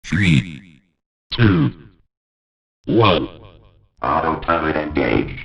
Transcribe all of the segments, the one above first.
Three, two, one. Autopilot engaged.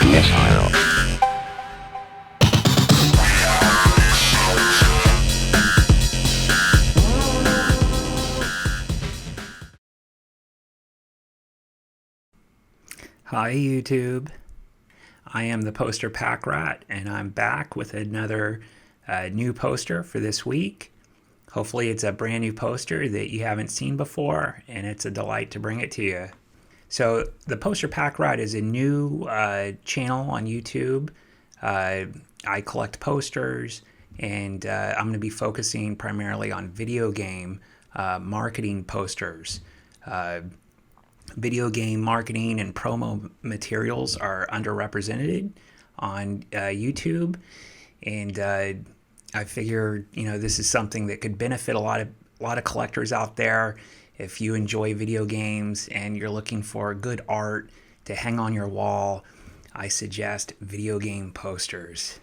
Missile. Hi YouTube, I am the Poster Pack Rat and I'm back with another new poster for this week. Hopefully it's a brand new poster that you haven't seen before and it's a delight to bring it to you. So the Poster Pack Rat is a new channel on YouTube. I collect posters and I'm going to be focusing primarily on video game marketing posters. Video game marketing and promo materials are underrepresented on YouTube, and I figure this is something that could benefit a lot of collectors out there. If you enjoy video games and you're looking for good art to hang on your wall, I suggest video game posters.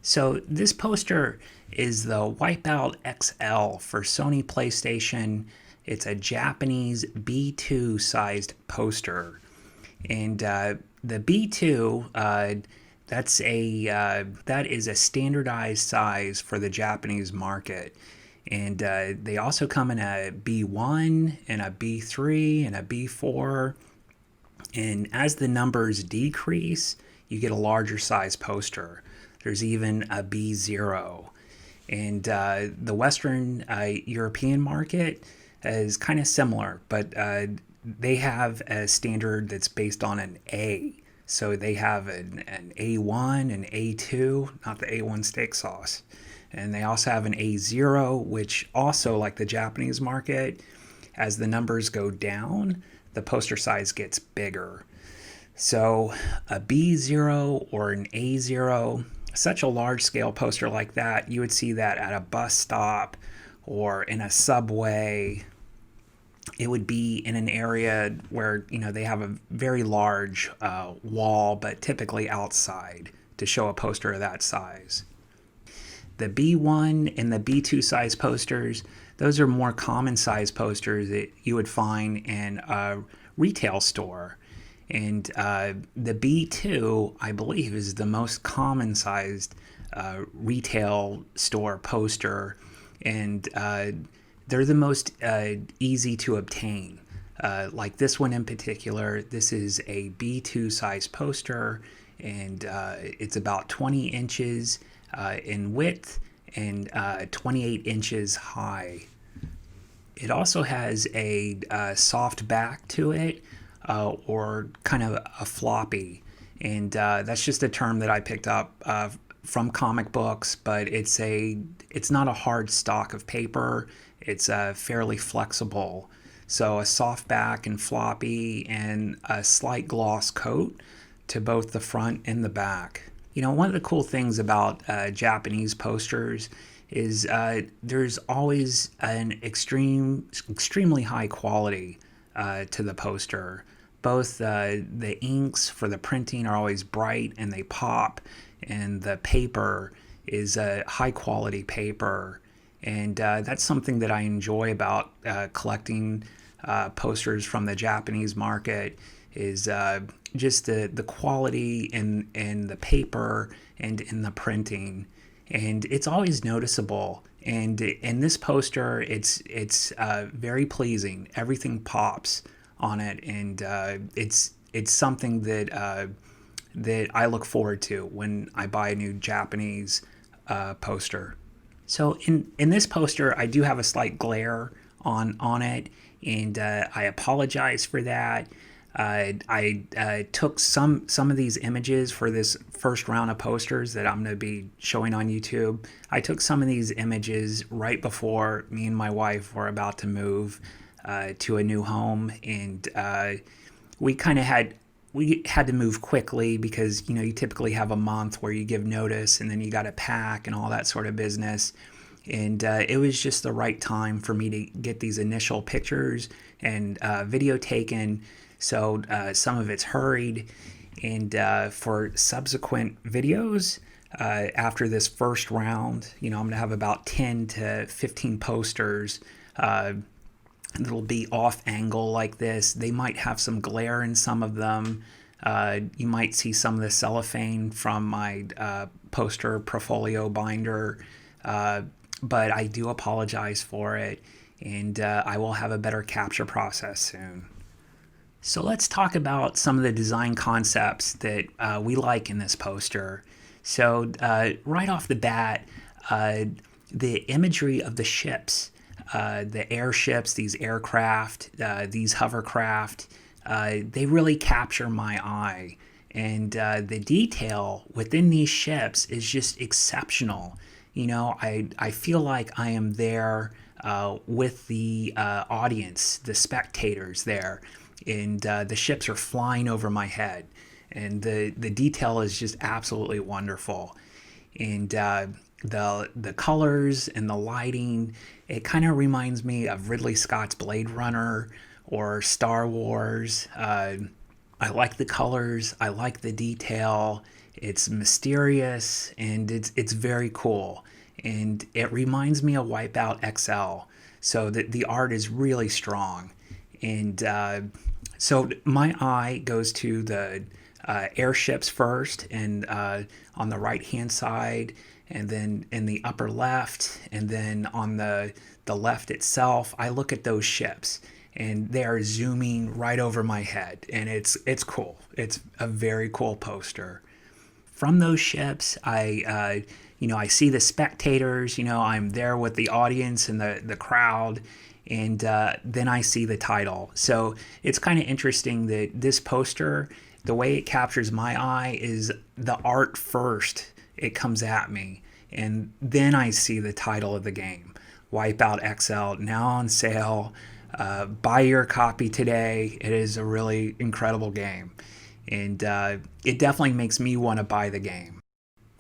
So this poster is the Wipeout XL for Sony PlayStation. It's a Japanese B2 sized poster. And the B2, that is a standardized size for the Japanese market. And they also come in a B1 and a B3 and a B4. And as the numbers decrease, you get a larger size poster. There's even a B0. And the Western European market is kind of similar, but they have a standard that's based on an A. So they have an A1, an A2, not the A1 steak sauce. And they also have an A0, which also, like the Japanese market, as the numbers go down, the poster size gets bigger. So a B0 or an A0, such a large scale poster like that, you would see that at a bus stop or in a subway. It would be in an area where they have a very large wall, but typically outside, to show a poster of that size. The B1 and the B2 size posters, those are more common size posters that you would find in a retail store. And the B2, I believe, is the most common sized retail store poster. And they're the most easy to obtain. Like this one in particular, this is a B2 size poster, and it's about 20 inches in width and 28 inches high. It also has a soft back to it, or kind of a floppy, and that's just a term that I picked up from comic books. But it's not a hard stock of paper. It's fairly flexible. So a soft back and floppy, and a slight gloss coat to both the front and the back. One of the cool things about Japanese posters is there's always an extremely high quality to the poster. Both the inks for the printing are always bright and they pop, and the paper is a high quality paper. And that's something that I enjoy about collecting posters from the Japanese market, is just the quality in the paper and in the printing. And it's always noticeable. And in this poster, it's very pleasing. Everything pops on it, and it's something that I look forward to when I buy a new Japanese poster. So in this poster, I do have a slight glare on it, and I apologize for that. I took some of these images for this first round of posters that I'm going to be showing on YouTube. I took some of these images right before me and my wife were about to move to a new home, and we had to move quickly because you typically have a month where you give notice, and then you got to pack and all that sort of business. And it was just the right time for me to get these initial pictures and video taken. So some of it's hurried, and for subsequent videos after this first round, I'm going to have about 10 to 15 posters that'll be off angle like this. They might have some glare in some of them. You might see some of the cellophane from my poster portfolio binder, but I do apologize for it, and I will have a better capture process soon. So let's talk about some of the design concepts that we like in this poster. So right off the bat, the imagery of the ships, the airships, these aircraft, these hovercraft, they really capture my eye. And the detail within these ships is just exceptional. I feel like I am there with the audience, the spectators there. And the ships are flying over my head, and the detail is just absolutely wonderful. And the colors and the lighting, it kind of reminds me of Ridley Scott's Blade Runner or Star Wars. I like the colors, I like the detail. It's mysterious, and it's very cool. And it reminds me of Wipeout XL. So the art is really strong. And so my eye goes to the airships first, and on the right hand side, and then in the upper left, and then on the left itself, I look at those ships, and they are zooming right over my head, and it's cool. It's a very cool poster. From those ships, I see the spectators. I'm there with the audience and the crowd, and then I see the title. So it's kind of interesting that this poster, the way it captures my eye is the art first. It comes at me, and then I see the title of the game, Wipeout XL, now on sale. Buy your copy today. It is a really incredible game, and it definitely makes me want to buy the game.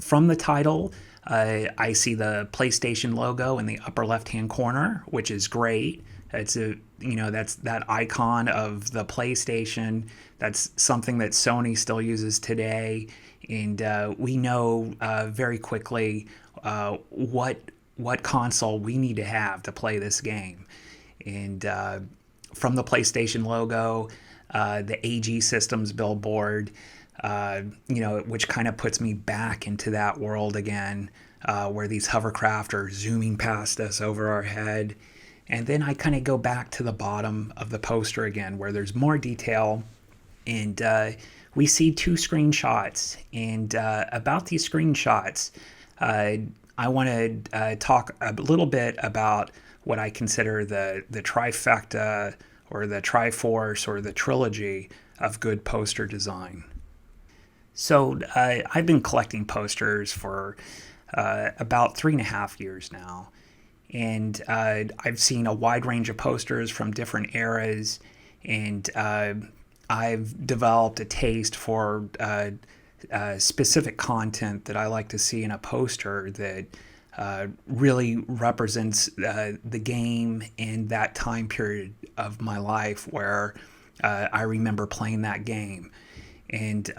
From the title, I see the PlayStation logo in the upper left-hand corner, which is great. It's that's that icon of the PlayStation. That's something that Sony still uses today, and we know very quickly what console we need to have to play this game. And from the PlayStation logo, the AG Systems billboard, which kind of puts me back into that world again, where these hovercraft are zooming past us over our head. And then I kind of go back to the bottom of the poster again, where there's more detail, and we see two screenshots. And about these screenshots, I want to talk a little bit about what I consider the trifecta, or the triforce, or the trilogy of good poster design. So I've been collecting posters for about 3.5 years now, and I've seen a wide range of posters from different eras, and I've developed a taste for specific content that I like to see in a poster that really represents the game and that time period of my life where I remember playing that game. And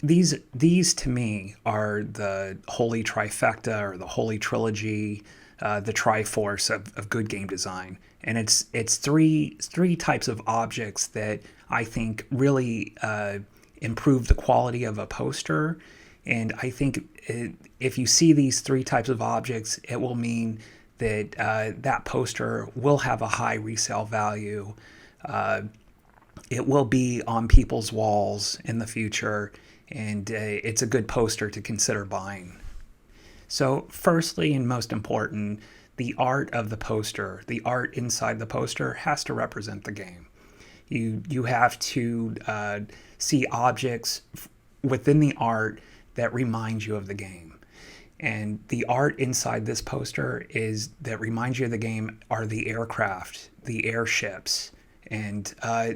these to me are the holy trifecta, or the holy trilogy, the triforce of good game design. And it's three types of objects that I think really improve the quality of a poster. And I think if you see these three types of objects, it will mean that that poster will have a high resale value. It will be on people's walls in the future, and it's a good poster to consider buying. So firstly, and most important, the art of the poster, the art inside the poster, has to represent the game. You have to see objects within the art that remind you of the game. And the art inside this poster that reminds you of the game are the aircraft, the airships, and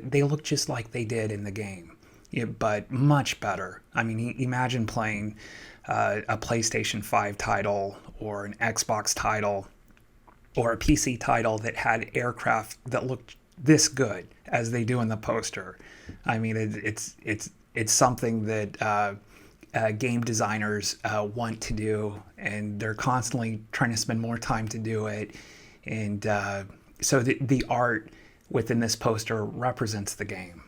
they look just like they did in the game, but much better. I mean, imagine playing a PlayStation 5 title, or an Xbox title, or a PC title that had aircraft that looked this good as they do in the poster. I mean, it's something that game designers want to do, and they're constantly trying to spend more time to do it. And so the art within this poster represents the game.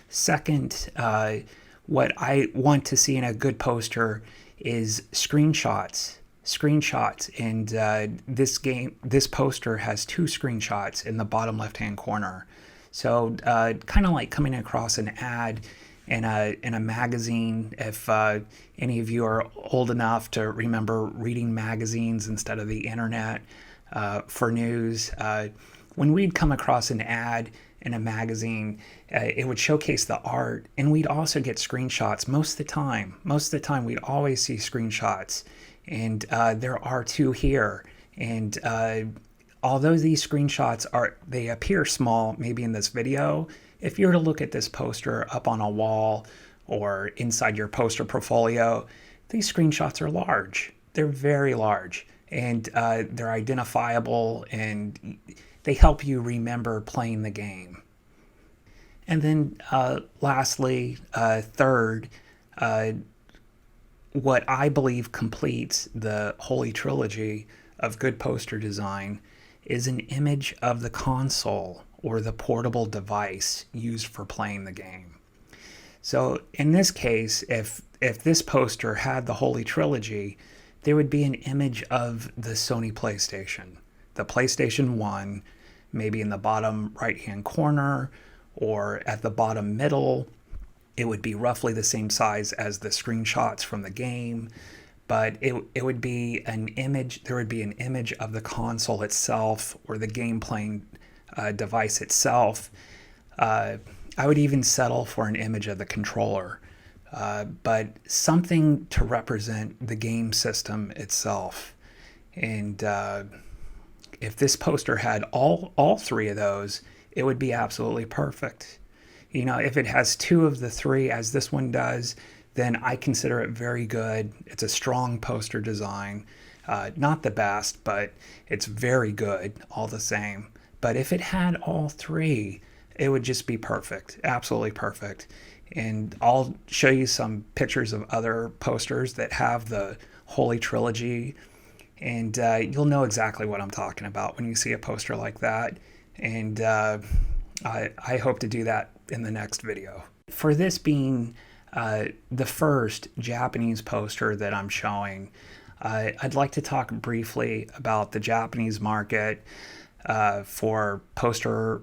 Second, what I want to see in a good poster is screenshots. And this poster has 2 screenshots in the bottom left-hand corner. So kind of like coming across an ad in a magazine. If any of you are old enough to remember reading magazines instead of the internet for news, when we'd come across an ad in a magazine, it would showcase the art, and we'd also get screenshots most of the time. Most of the time, we'd always see screenshots, and there are 2 here. And although these screenshots they appear small, maybe in this video, if you were to look at this poster up on a wall or inside your poster portfolio, these screenshots are large. They're very large, and they're identifiable, and they help you remember playing the game. And then lastly, third, what I believe completes the holy trilogy of good poster design is an image of the console or the portable device used for playing the game. So in this case, if this poster had the holy trilogy, there would be an image of the Sony PlayStation, the PlayStation 1, maybe in the bottom right-hand corner or at the bottom middle. It would be roughly the same size as the screenshots from the game, but it would be an image. There would be an image of the console itself or the game playing device itself. I would even settle for an image of the controller, but something to represent the game system itself. And if this poster had all three of those, it would be absolutely perfect. You know, if it has two of the three, as this one does, then I consider it very good. It's a strong poster design. Not the best, but it's very good all the same. But if it had all three, it would just be perfect, absolutely perfect. And I'll show you some pictures of other posters that have the Holy Trilogy, and you'll know exactly what I'm talking about when you see a poster like that. And I hope to do that in the next video. For this being the first Japanese poster that I'm showing, I'd like to talk briefly about the Japanese market for poster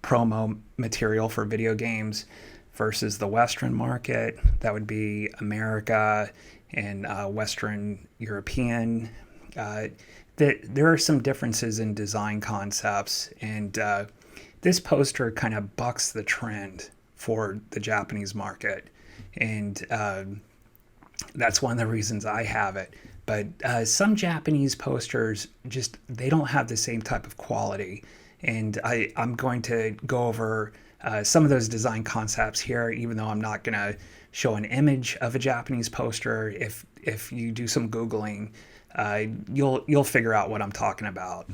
promo material for video games versus the Western market. That would be America and Western European. There are some differences in design concepts, and this poster kind of bucks the trend for the Japanese market, and that's one of the reasons I have it. But some Japanese posters they don't have the same type of quality, and I'm going to go over some of those design concepts here, even though I'm not going to show an image of a Japanese poster. If you do some Googling, you'll figure out what I'm talking about.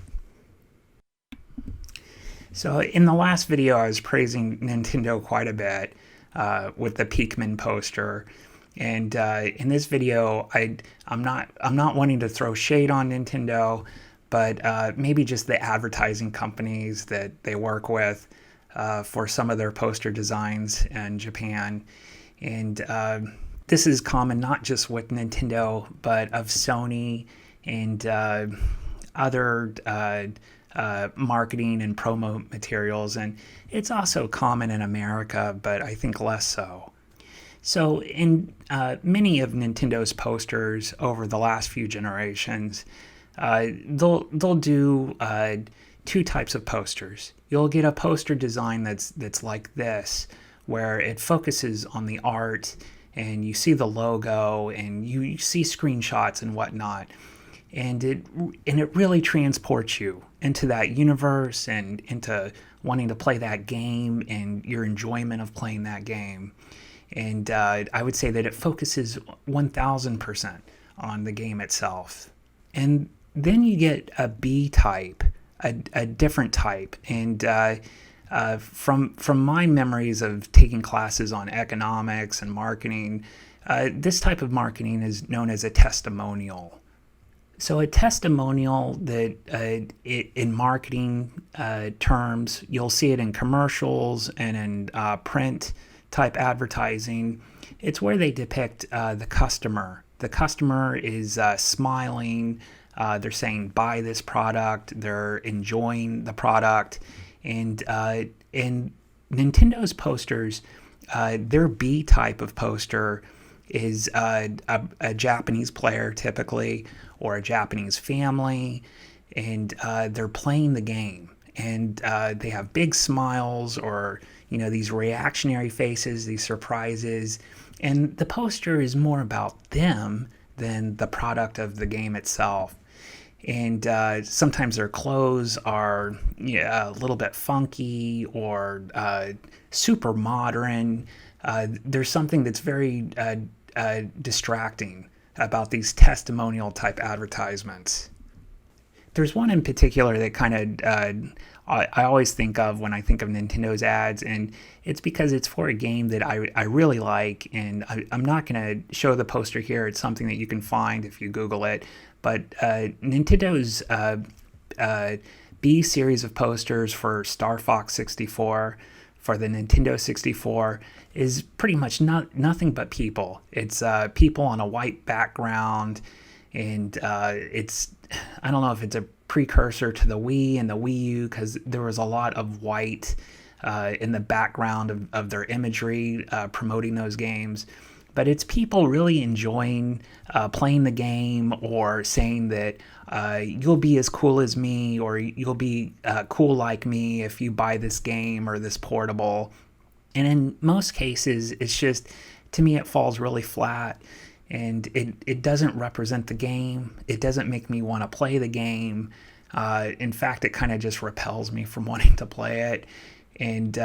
So in the last video, I was praising Nintendo quite a bit with the Pikmin poster, and in this video, I'm not wanting to throw shade on Nintendo, but maybe just the advertising companies that they work with for some of their poster designs in Japan. And this is common not just with Nintendo, but of Sony and other marketing and promo materials. And it's also common in America, but I think less so. So in many of Nintendo's posters over the last few generations, they'll do two types of posters. You'll get a poster design that's like this, where it focuses on the art and you see the logo and you see screenshots and whatnot, and it really transports you into that universe and into wanting to play that game and your enjoyment of playing that game. And I would say that it focuses 1000% on the game itself. And then you get a B type, a different type. And from my memories of taking classes on economics and marketing, this type of marketing is known as a testimonial. So a testimonial, that in marketing terms, you'll see it in commercials and in print type advertising. It's where they depict the customer. The customer is smiling. They're saying, buy this product. They're enjoying the product. And in Nintendo's posters, their B type of poster is a Japanese player typically, or a Japanese family, and they're playing the game. And they have big smiles, or these reactionary faces, these surprises. And the poster is more about them than the product of the game itself. And sometimes their clothes are a little bit funky or super modern. There's something that's very distracting about these testimonial type advertisements. There's one in particular that kind of I always think of when I think of Nintendo's ads, and it's because it's for a game that I really like, and I'm not going to show the poster here. It's something that you can find if you Google it. But Nintendo's B series of posters for Star Fox 64 for the Nintendo 64 is pretty much nothing but people. It's people on a white background, and I don't know if it's a precursor to the Wii and the Wii U, because there was a lot of white in the background of their imagery promoting those games. But it's people really enjoying playing the game, or saying that you'll be as cool as me, or you'll be cool like me if you buy this game or this portable. And in most cases, it's just, to me, it falls really flat, and it doesn't represent the game. It doesn't make me want to play the game. In fact, it kind of just repels me from wanting to play it. And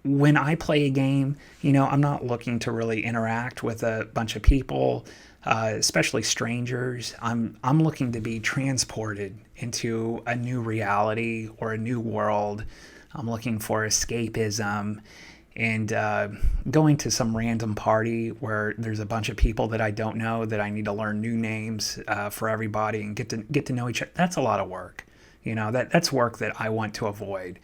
when I play a game, I'm not looking to really interact with a bunch of people, especially strangers. I'm looking to be transported into a new reality or a new world. I'm looking for escapism, and going to some random party where there's a bunch of people that I don't know, that I need to learn new names for everybody and get to know each other. That's a lot of work. That's work that I want to avoid.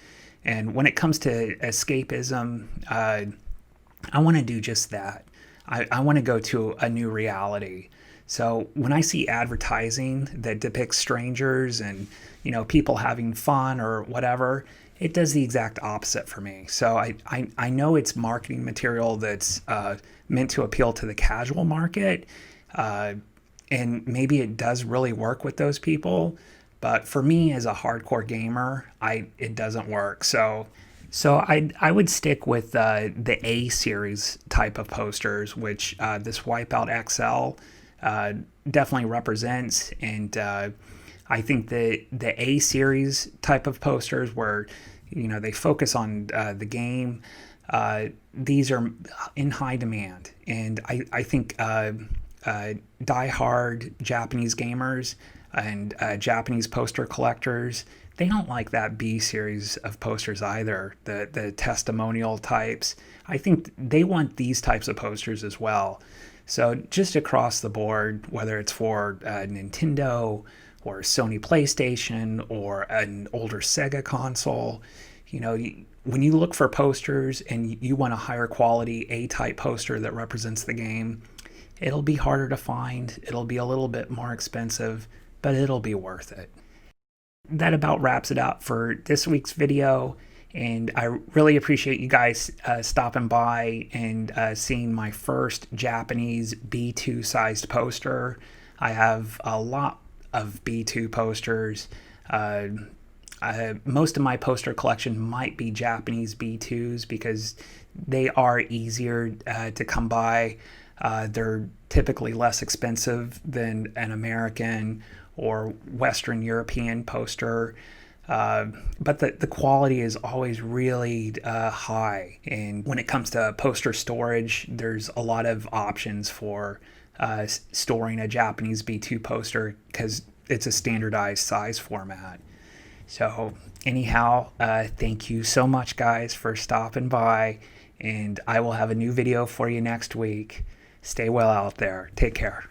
And when it comes to escapism, I want to do just that. I want to go to a new reality. So when I see advertising that depicts strangers and people having fun or whatever, it does the exact opposite for me. So I know it's marketing material that's meant to appeal to the casual market, and maybe it does really work with those people. But for me, as a hardcore gamer, it doesn't work. So I would stick with the A series type of posters, which this Wipeout XL definitely represents. And I think the A series type of posters, where they focus on the game, these are in high demand. And I think die-hard Japanese gamers and Japanese poster collectors, they don't like that B series of posters either, the testimonial types. I think they want these types of posters as well. So just across the board, whether it's for Nintendo or Sony PlayStation or an older Sega console, when you look for posters and you want a higher quality A-type poster that represents the game, it'll be harder to find. It'll be a little bit more expensive, but it'll be worth it. That about wraps it up for this week's video, and I really appreciate you guys stopping by and seeing my first Japanese B2 sized poster. I have a lot of B2 posters. Most of my poster collection might be Japanese B2s because they are easier to come by. They're typically less expensive than an American or Western European poster, but the quality is always really high. And when it comes to poster storage, there's a lot of options for storing a Japanese B2 poster because it's a standardized size format. So anyhow, thank you so much, guys, for stopping by, and I will have a new video for you next week. Stay well out there. Take care.